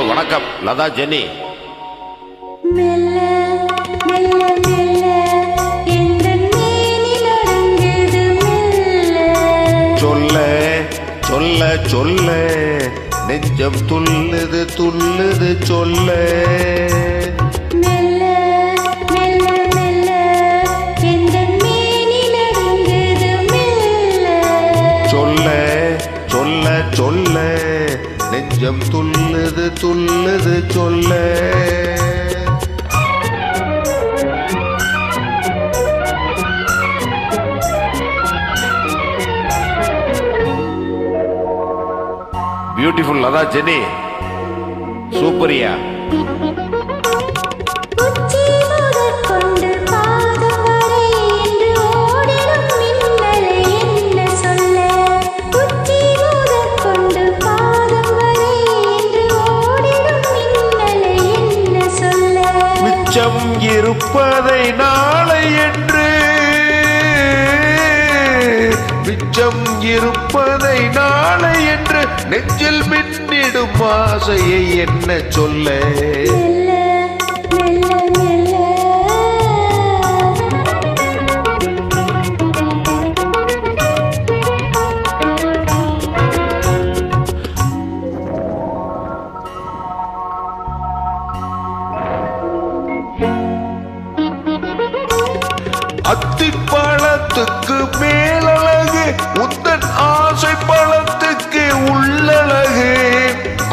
வணக்கம் லதா ஜெனி. மெல்ல மெல்ல மெல்ல எந்தன் மேனி நடந்தது மெல்ல. சொல்ல சொல்ல சொல்ல நெஞ்சம் துள்ளுது துள்ளுது சொல்ல. மெல்ல மெல்ல மெல்ல எந்தன் மேனி நடந்தது மெல்ல. சொல்ல சொல்ல சொல்ல நெஞ்சம் துள்ளுது துள்ளுது சொல்ல. பியூட்டிஃபுல் லதா ஜெனி, சூப்பரியா. உச்சி முதற்கொண்டு பாதம் வரை என்று ஓடிடும் மின்னலை என்ன சொல்ல. உச்சி முதற்கொண்டு பாதம் வரை என்று ஓடிடும் மின்னலை என்ன சொல்ல. மிச்சம் இருப்பதை நாளை என்று, மிச்சம் இருப்பதை நாளை என்று நெஞ்சில் மின்னிடும் ஆசையை என்ன சொல்ல. மெல்ல மெல்ல மெல்ல அத்திப்பழத்துக்கு மேலழகு உந்தன் ஆசை பழத்துக்கு உள்ளழகு.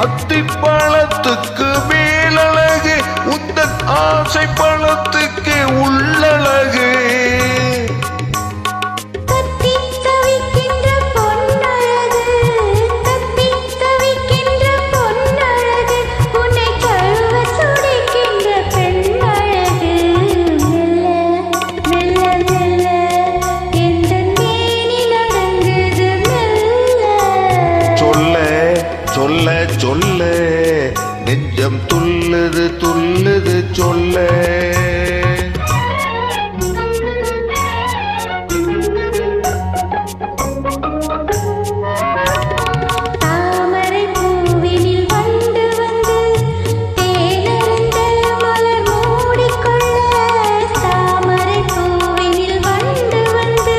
அத்திப்பழத்துக்கு மேலழகு உந்தன் ஆசை பழத்துக்கு உள்ளழகு. கத்தி தவிக்கின்ற பொன்னழகு, கத்தி தவிக்கின்ற பொன்னழகு, உன்னை கழுவ துடிக்கின்ற பெண்ணழகு. மெல்ல மெல்ல மெல்ல எந்தன் மேனி நடந்தது மெல்ல. சொல்ல சொல்ல சொல்ல நெஞ்சம் துள்ளுது துள்ளுது சொல்ல. தாமரை பூவினில் வண்டு வந்து தேனருந்த மலர் மூடிக்கொள்ள. தாமரை பூவினில் வண்டு வந்து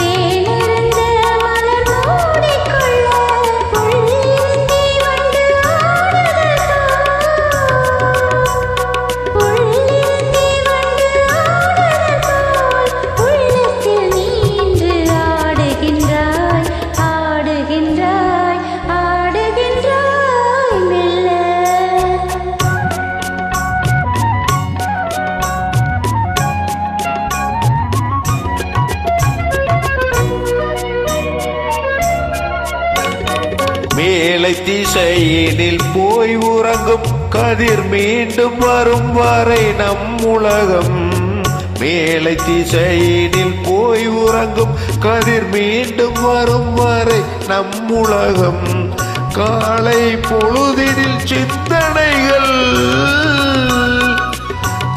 தேனருந்த மலர் மூடிக்கொள்ள. உள்ளிருந்தே வண்டு ஆடுதோ, உள்ளிருந்தே வண்டு ஆடுதோ, உள்ளத்தில் நீன்று ஆடுகின்றாய் ஆடுகின்றாய் ஆடுகின்றாய் மெல்ல. மேலை திசையினில் போய் உறங்கும் கதிர் மீண்டும் வரும் வரை நம் உலகம். மேலை திசையினில் போய் உறங்கும் கதிர் மீண்டும் வரும் வரை நம் உலகம். காலை பொழுதினில் சிந்தனைகள்,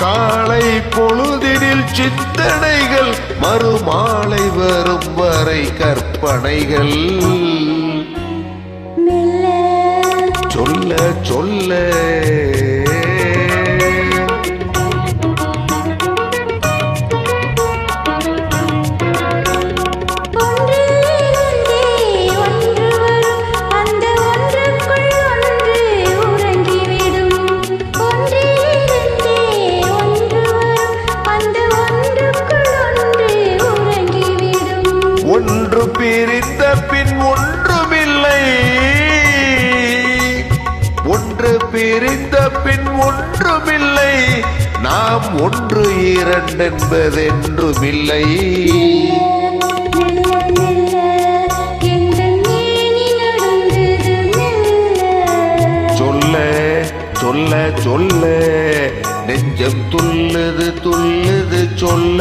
காலை பொழுதினில் சிந்தனைகள், மறுமாலை வரும் வரை கற்பனைகள். மெல்ல சொல்ல சொல்ல ஒன்றிலிருந்தே ஒன்று வரும், அந்த ஒன்றுக்குள் ஒன்று உறங்கிவிடும். ஒன்றிலிருந்தே ஒன்று வரும், அந்த ஒன்றுக்குள் ஒன்று உறங்கிவிடும். ஒன்று பிரிந்த பின் ஒன்றுமில்லை, ஒன்று பிரிந்த பின் ஒன்றுமில்லை, நாம் ஒன்று இரண்டென்பதென்றுமில்லை. மெல்ல மெல்ல எந்தன் மேனி நடந்தது மெல்ல. சொல்ல சொல்ல சொல்ல நெஞ்சம் துள்ளுது துள்ளுது சொல்ல.